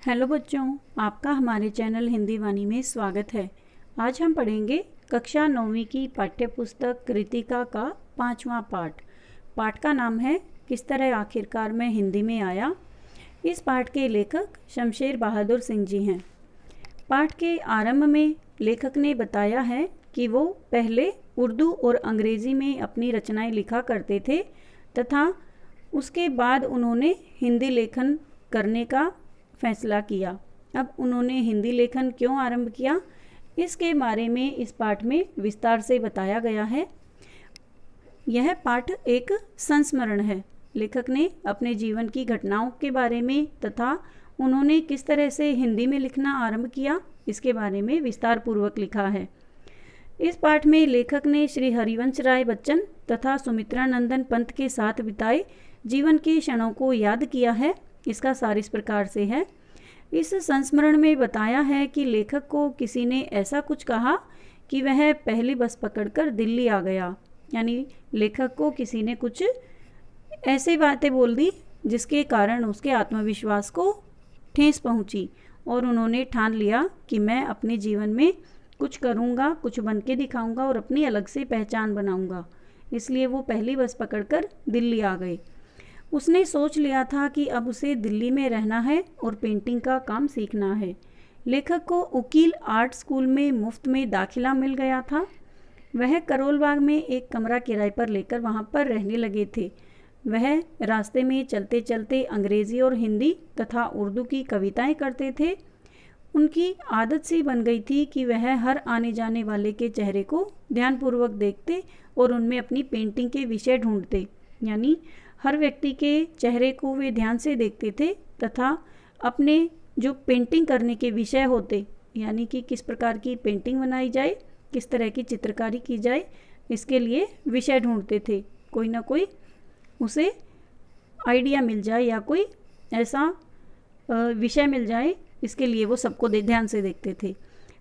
Hello बच्चों, आपका हमारे चैनल हिंदी वाणी में स्वागत है। आज हम पढ़ेंगे कक्षा 9वीं की पाठ्य पुस्तक कृतिका का 5वां पाठ। पाठ का नाम है किस तरह आखिरकार मैं हिंदी में आया। इस पाठ के लेखक शमशेर बहादुर सिंह जी हैं। पाठ के आरंभ में लेखक ने बताया है कि वो पहले उर्दू और अंग्रेज़ी में अपनी रचनाएं लिखा करते थे तथा उसके बाद उन्होंने हिंदी लेखन करने का फैसला किया। अब उन्होंने हिंदी लेखन क्यों आरंभ किया, इसके बारे में इस पाठ में विस्तार से बताया गया है। यह पाठ एक संस्मरण है। लेखक ने अपने जीवन की घटनाओं के बारे में तथा उन्होंने किस तरह से हिंदी में लिखना आरंभ किया, इसके बारे में विस्तार पूर्वक लिखा है। इस पाठ में लेखक ने श्री हरिवंश राय बच्चन तथा सुमित्रा नंदन पंत के साथ बिताए जीवन के क्षणों को याद किया है। इसका सार इस प्रकार से है। इस संस्मरण में बताया है कि लेखक को किसी ने ऐसा कुछ कहा कि वह पहली बस पकड़कर दिल्ली आ गया। यानी लेखक को किसी ने कुछ ऐसी बातें बोल दी जिसके कारण उसके आत्मविश्वास को ठेस पहुंची और उन्होंने ठान लिया कि मैं अपने जीवन में कुछ करूंगा, कुछ बन के दिखाऊंगा और अपनी अलग से पहचान बनाऊंगा। इसलिए वो पहली बस पकड़कर दिल्ली आ गए। उसने सोच लिया था कि अब उसे दिल्ली में रहना है और पेंटिंग का काम सीखना है। लेखक को उकील आर्ट स्कूल में मुफ्त में दाखिला मिल गया था। वह करोल बाग में एक कमरा किराए पर लेकर वहाँ पर रहने लगे थे। वह रास्ते में चलते चलते अंग्रेज़ी और हिंदी तथा उर्दू की कविताएं करते थे। उनकी आदत सी बन गई थी कि वह हर आने जाने वाले के चेहरे को ध्यानपूर्वक देखते और उनमें अपनी पेंटिंग के विषय ढूंढते। यानी हर व्यक्ति के चेहरे को वे ध्यान से देखते थे तथा अपने जो पेंटिंग करने के विषय होते, यानी कि किस प्रकार की पेंटिंग बनाई जाए, किस तरह की चित्रकारी की जाए, इसके लिए विषय ढूंढते थे। कोई ना कोई उसे आइडिया मिल जाए या कोई ऐसा विषय मिल जाए, इसके लिए वो सबको ध्यान से देखते थे।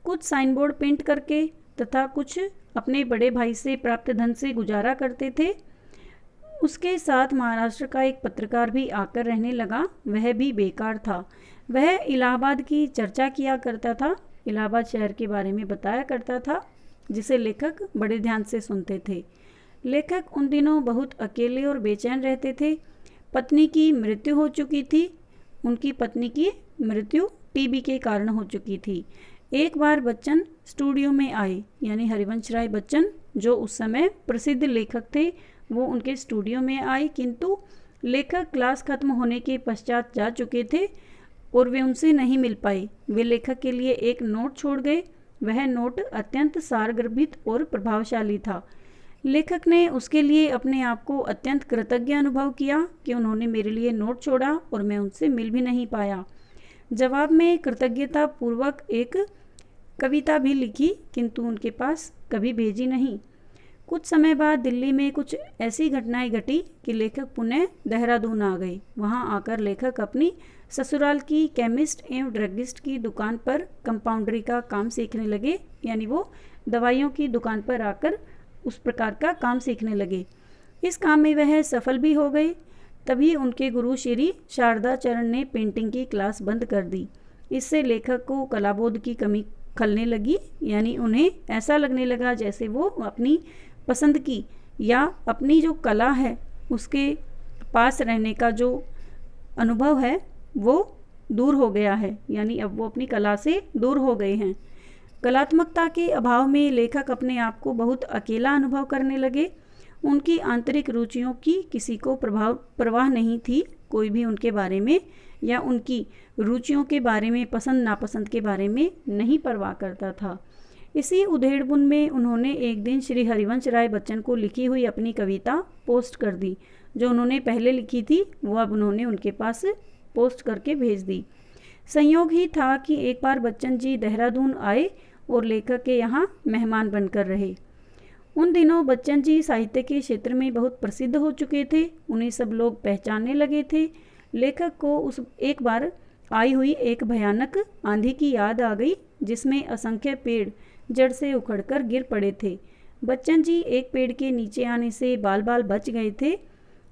कुछ साइन बोर्ड पेंट करके तथा कुछ अपने बड़े भाई से प्राप्त धन से गुजारा करते थे। उसके साथ महाराष्ट्र का एक पत्रकार भी आकर रहने लगा। वह भी बेकार था। वह इलाहाबाद की चर्चा किया करता था, इलाहाबाद शहर के बारे में बताया करता था, जिसे लेखक बड़े ध्यान से सुनते थे। लेखक उन दिनों बहुत अकेले और बेचैन रहते थे। पत्नी की मृत्यु हो चुकी थी। उनकी पत्नी की मृत्यु टीबी के कारण हो चुकी थी। एक बार बच्चन स्टूडियो में आए, यानी हरिवंश राय बच्चन जो उस समय प्रसिद्ध लेखक थे, वो उनके स्टूडियो में आए, किंतु लेखक क्लास खत्म होने के पश्चात जा चुके थे और वे उनसे नहीं मिल पाए। वे लेखक के लिए एक नोट छोड़ गए। वह नोट अत्यंत सारगर्भित और प्रभावशाली था। लेखक ने उसके लिए अपने आप को अत्यंत कृतज्ञ अनुभव किया कि उन्होंने मेरे लिए नोट छोड़ा और मैं उनसे मिल भी नहीं पाया। जवाब में कृतज्ञता पूर्वक एक कविता भी लिखी, किंतु उनके पास कभी भेजी नहीं। कुछ समय बाद दिल्ली में कुछ ऐसी घटनाएं घटी कि लेखक पुनः देहरादून आ गए। वहां आकर लेखक अपनी ससुराल की केमिस्ट एवं ड्रगिस्ट की दुकान पर कंपाउंडरी का काम सीखने लगे। यानी वो दवाइयों की दुकान पर आकर उस प्रकार का काम सीखने लगे। इस काम में वह सफल भी हो गए। तभी उनके गुरु श्री शारदा चरण ने पेंटिंग की क्लास बंद कर दी। इससे लेखक को कलाबोध की कमी खलने लगी। यानी उन्हें ऐसा लगने लगा जैसे वो अपनी पसंद की या अपनी जो कला है उसके पास रहने का जो अनुभव है वो दूर हो गया है। यानी अब वो अपनी कला से दूर हो गए हैं। कलात्मकता के अभाव में लेखक अपने आप को बहुत अकेला अनुभव करने लगे। उनकी आंतरिक रुचियों की किसी को परवाह नहीं थी। कोई भी उनके बारे में या उनकी रुचियों के बारे में, पसंद नापसंद के बारे में नहीं परवाह करता था। इसी उधेड़बुन में उन्होंने एक दिन श्री हरिवंश राय बच्चन को लिखी हुई अपनी कविता पोस्ट कर दी। जो उन्होंने पहले लिखी थी वो अब उन्होंने उनके पास पोस्ट करके भेज दी। संयोग ही था कि एक बार बच्चन जी देहरादून आए और लेखक के यहाँ मेहमान बनकर रहे। उन दिनों बच्चन जी साहित्य के क्षेत्र में बहुत प्रसिद्ध हो चुके थे। उन्हें सब लोग पहचानने लगे थे। लेखक को उस एक बार आई हुई एक भयानक आंधी की याद आ गई, जिसमें असंख्य पेड़ जड़ से उखड़कर गिर पड़े थे। बच्चन जी एक पेड़ के नीचे आने से बाल बाल बच गए थे।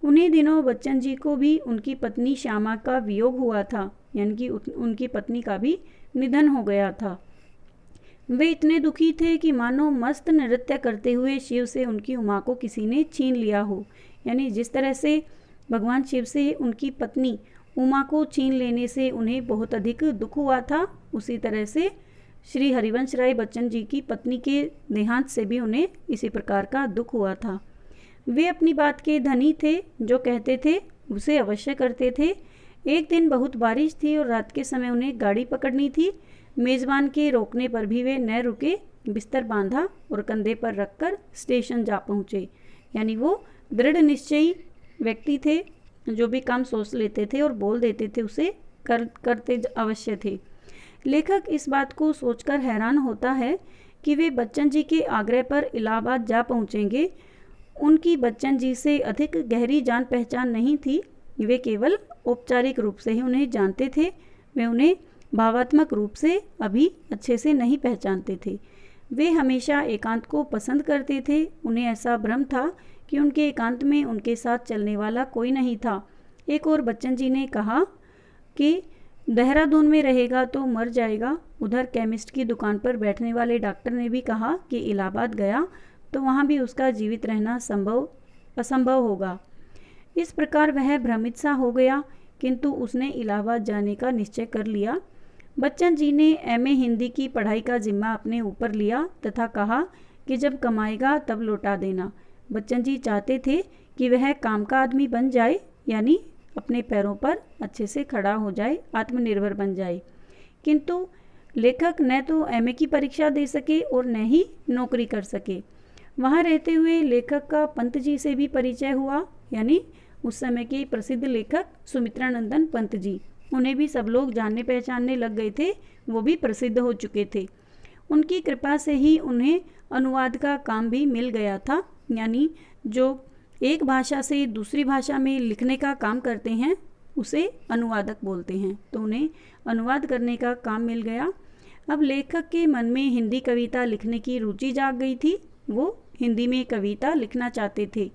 उन्हीं दिनों बच्चन जी को भी उनकी पत्नी श्यामा का वियोग हुआ था। यानी कि उनकी पत्नी का भी निधन हो गया था। वे इतने दुखी थे कि मानो मस्त नृत्य करते हुए शिव से उनकी उमा को किसी ने छीन लिया हो। यानी जिस तरह से भगवान शिव से उनकी पत्नी उमा को छीन लेने से उन्हें बहुत अधिक दुख हुआ था, उसी तरह से श्री हरिवंश राय बच्चन जी की पत्नी के देहांत से भी उन्हें इसी प्रकार का दुख हुआ था। वे अपनी बात के धनी थे, जो कहते थे उसे अवश्य करते थे। एक दिन बहुत बारिश थी और रात के समय उन्हें गाड़ी पकड़नी थी। मेज़बान के रोकने पर भी वे न रुके, बिस्तर बांधा और कंधे पर रखकर स्टेशन जा पहुँचे। यानी वो दृढ़ निश्चयी व्यक्ति थे, जो भी काम सोच लेते थे और बोल देते थे उसे करते अवश्य थे। लेखक इस बात को सोचकर हैरान होता है कि वे बच्चन जी के आग्रह पर इलाहाबाद जा पहुँचेंगे। उनकी बच्चन जी से अधिक गहरी जान पहचान नहीं थी। वे केवल औपचारिक रूप से ही उन्हें जानते थे, वे उन्हें भावात्मक रूप से अभी अच्छे से नहीं पहचानते थे। वे हमेशा एकांत को पसंद करते थे। उन्हें ऐसा भ्रम था कि उनके एकांत में उनके साथ चलने वाला कोई नहीं था। एक और बच्चन जी ने कहा कि देहरादून में रहेगा तो मर जाएगा। उधर केमिस्ट की दुकान पर बैठने वाले डॉक्टर ने भी कहा कि इलाहाबाद गया तो वहाँ भी उसका जीवित रहना असंभव होगा। इस प्रकार वह भ्रमित सा हो गया, किंतु उसने इलाहाबाद जाने का निश्चय कर लिया। बच्चन जी ने एमए हिंदी की पढ़ाई का जिम्मा अपने ऊपर लिया तथा कहा कि जब कमाएगा तब लौटा देना। बच्चन जी चाहते थे कि वह काम का आदमी बन जाए, यानी अपने पैरों पर अच्छे से खड़ा हो जाए, आत्मनिर्भर बन जाए। किंतु लेखक न तो एमए की परीक्षा दे सके और न ही नौकरी कर सके। वहाँ रहते हुए लेखक का पंत जी से भी परिचय हुआ, यानी उस समय के प्रसिद्ध लेखक सुमित्रानंदन पंत जी। उन्हें भी सब लोग जानने पहचानने लग गए थे, वो भी प्रसिद्ध हो चुके थे। उनकी कृपा से ही उन्हें अनुवाद का काम भी मिल गया था, यानी जो एक भाषा से दूसरी भाषा में लिखने का काम करते हैं उसे अनुवादक बोलते हैं। तो उन्हें अनुवाद करने का काम मिल गया। अब लेखक के मन में हिंदी कविता लिखने की रुचि जाग गई थी। वो हिंदी में कविता लिखना चाहते थे,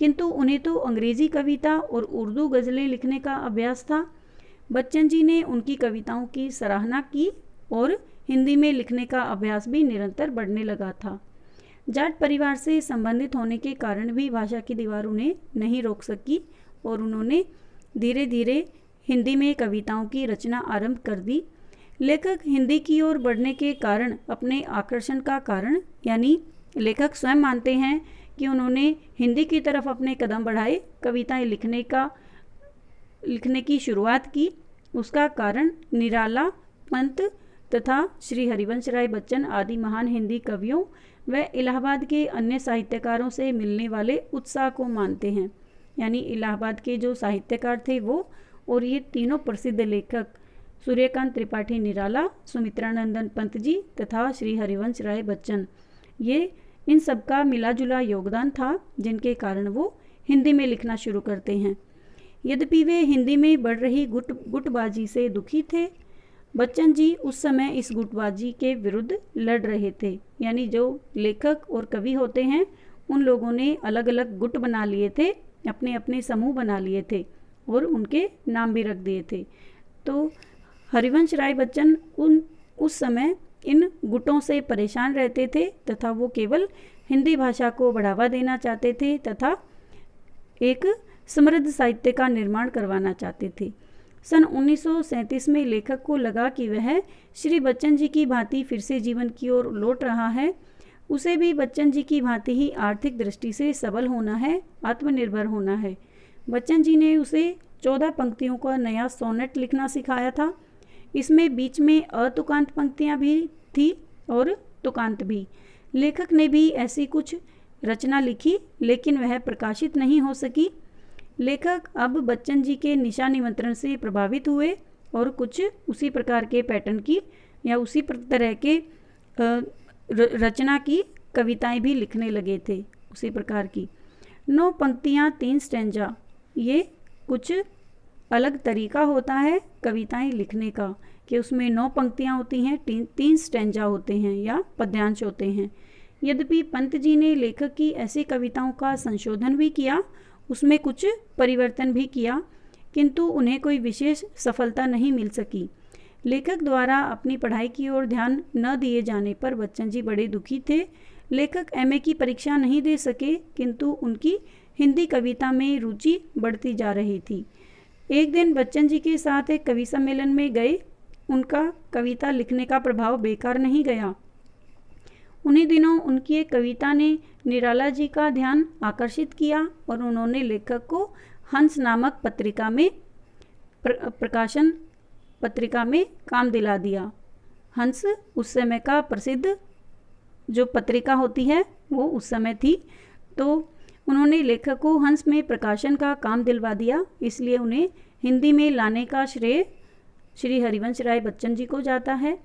किंतु उन्हें तो अंग्रेजी कविता और उर्दू गज़लें लिखने का अभ्यास था। बच्चन जी ने उनकी कविताओं की सराहना की और हिंदी में लिखने का अभ्यास भी निरंतर बढ़ने लगा था। जाट परिवार से संबंधित होने के कारण भी भाषा की दीवार उन्हें नहीं रोक सकी और उन्होंने धीरे धीरे हिंदी में कविताओं की रचना आरंभ कर दी। लेखक हिंदी की ओर बढ़ने के कारण अपने आकर्षण का कारण, यानी लेखक स्वयं मानते हैं कि उन्होंने हिंदी की तरफ अपने कदम बढ़ाए, कविताएं लिखने की शुरुआत की। उसका कारण निराला, पंत तथा श्री हरिवंश राय बच्चन आदि महान हिंदी कवियों व इलाहाबाद के अन्य साहित्यकारों से मिलने वाले उत्साह को मानते हैं। यानी इलाहाबाद के जो साहित्यकार थे वो और ये तीनों प्रसिद्ध लेखक सूर्यकांत त्रिपाठी निराला, सुमित्रानंदन पंत जी तथा श्री हरिवंश राय बच्चन, ये इन सबका मिला जुला योगदान था, जिनके कारण वो हिंदी में लिखना शुरू करते हैं। यद्यपि वे हिंदी में बढ़ रही गुटबाजी से दुखी थे। बच्चन जी उस समय इस गुटबाजी के विरुद्ध लड़ रहे थे। यानी जो लेखक और कवि होते हैं उन लोगों ने अलग अलग गुट बना लिए थे, अपने अपने समूह बना लिए थे और उनके नाम भी रख दिए थे। तो हरिवंश राय बच्चन उस समय इन गुटों से परेशान रहते थे तथा वो केवल हिंदी भाषा को बढ़ावा देना चाहते थे तथा एक समृद्ध साहित्य का निर्माण करवाना चाहते थे। सन 1937 में लेखक को लगा कि वह श्री बच्चन जी की भांति फिर से जीवन की ओर लौट रहा है। उसे भी बच्चन जी की भांति ही आर्थिक दृष्टि से सबल होना है, आत्मनिर्भर होना है। बच्चन जी ने उसे 14 पंक्तियों का नया सोनेट लिखना सिखाया था। इसमें बीच में अतुकांत पंक्तियां भी थी और तुकांत भी। लेखक ने भी ऐसी कुछ रचना लिखी, लेकिन वह प्रकाशित नहीं हो सकी। लेखक अब बच्चन जी के निशा निमंत्रण से प्रभावित हुए और कुछ उसी प्रकार के पैटर्न की या उसी तरह के रचना की कविताएं भी लिखने लगे थे, उसी प्रकार की। 9 पंक्तियां 3 स्टैंजा, ये कुछ अलग तरीका होता है कविताएं लिखने का कि उसमें 9 पंक्तियां होती हैं, 3 स्टैंजा होते हैं या पद्यांश होते हैं। यद्यपि पंत जी ने लेखक की ऐसी कविताओं का संशोधन भी किया, उसमें कुछ परिवर्तन भी किया, किंतु उन्हें कोई विशेष सफलता नहीं मिल सकी। लेखक द्वारा अपनी पढ़ाई की ओर ध्यान न दिए जाने पर बच्चन जी बड़े दुखी थे। लेखक एमए की परीक्षा नहीं दे सके, किंतु उनकी हिंदी कविता में रुचि बढ़ती जा रही थी। एक दिन बच्चन जी के साथ एक कवि सम्मेलन में गए। उनका कविता लिखने का प्रभाव बेकार नहीं गया। उन्हीं दिनों उनकी एक कविता ने निराला जी का ध्यान आकर्षित किया और उन्होंने लेखक को हंस नामक पत्रिका में प्रकाशन पत्रिका में काम दिला दिया। हंस उस समय का प्रसिद्ध जो पत्रिका होती है वो उस समय थी, तो उन्होंने लेखक को हंस में प्रकाशन का काम दिलवा दिया। इसलिए उन्हें हिंदी में लाने का श्रेय श्री हरिवंश राय बच्चन जी को जाता है।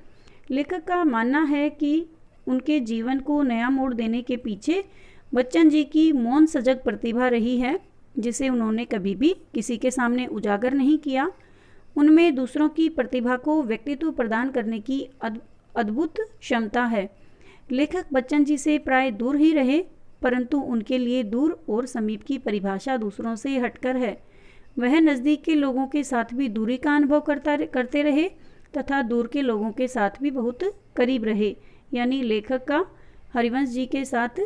लेखक का मानना है कि उनके जीवन को नया मोड़ देने के पीछे बच्चन जी की मौन सजग प्रतिभा रही है, जिसे उन्होंने कभी भी किसी के सामने उजागर नहीं किया। उनमें दूसरों की प्रतिभा को व्यक्तित्व प्रदान करने की अद्भुत क्षमता है। लेखक बच्चन जी से प्राय दूर ही रहे, परंतु उनके लिए दूर और समीप की परिभाषा दूसरों से हटकर है। वह नज़दीक के लोगों के साथ भी दूरी का अनुभव करते रहे तथा दूर के लोगों के साथ भी बहुत करीब रहे। यानी लेखक का हरिवंश जी के साथ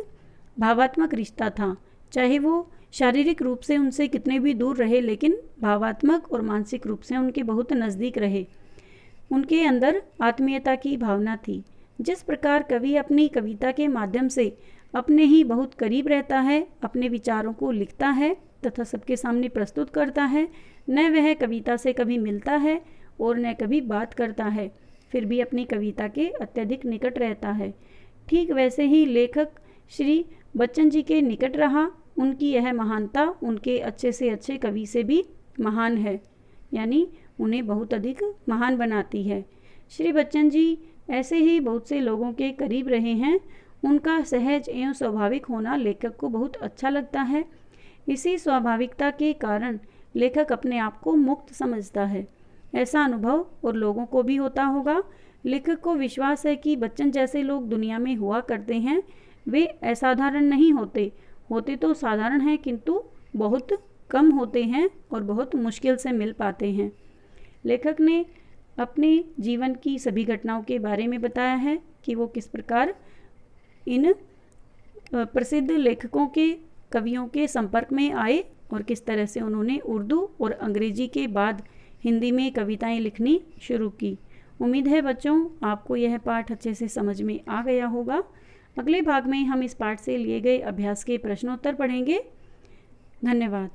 भावात्मक रिश्ता था। चाहे वो शारीरिक रूप से उनसे कितने भी दूर रहे, लेकिन भावात्मक और मानसिक रूप से उनके बहुत नज़दीक रहे। उनके अंदर आत्मीयता की भावना थी। जिस प्रकार कवि अपनी कविता के माध्यम से अपने ही बहुत करीब रहता है, अपने विचारों को लिखता है तथा सबके सामने प्रस्तुत करता है, न वह कविता से कभी मिलता है और न कभी बात करता है, फिर भी अपनी कविता के अत्यधिक निकट रहता है, ठीक वैसे ही लेखक श्री बच्चन जी के निकट रहा। उनकी यह महानता उनके अच्छे से अच्छे कवि से भी महान है, यानी उन्हें बहुत अधिक महान बनाती है। श्री बच्चन जी ऐसे ही बहुत से लोगों के करीब रहे हैं। उनका सहज एवं स्वाभाविक होना लेखक को बहुत अच्छा लगता है। इसी स्वाभाविकता के कारण लेखक अपने आप को मुक्त समझता है। ऐसा अनुभव और लोगों को भी होता होगा। लेखक को विश्वास है कि बच्चन जैसे लोग दुनिया में हुआ करते हैं। वे असाधारण नहीं होते, होते तो साधारण हैं, किंतु बहुत कम होते हैं और बहुत मुश्किल से मिल पाते हैं। लेखक ने अपने जीवन की सभी घटनाओं के बारे में बताया है कि वो किस प्रकार इन प्रसिद्ध लेखकों के कवियों के संपर्क में आए और किस तरह से उन्होंने उर्दू और अंग्रेजी के बाद हिंदी में कविताएं लिखनी शुरू की। उम्मीद है बच्चों आपको यह पाठ अच्छे से समझ में आ गया होगा। अगले भाग में हम इस पाठ से लिए गए अभ्यास के प्रश्नोत्तर पढ़ेंगे। धन्यवाद।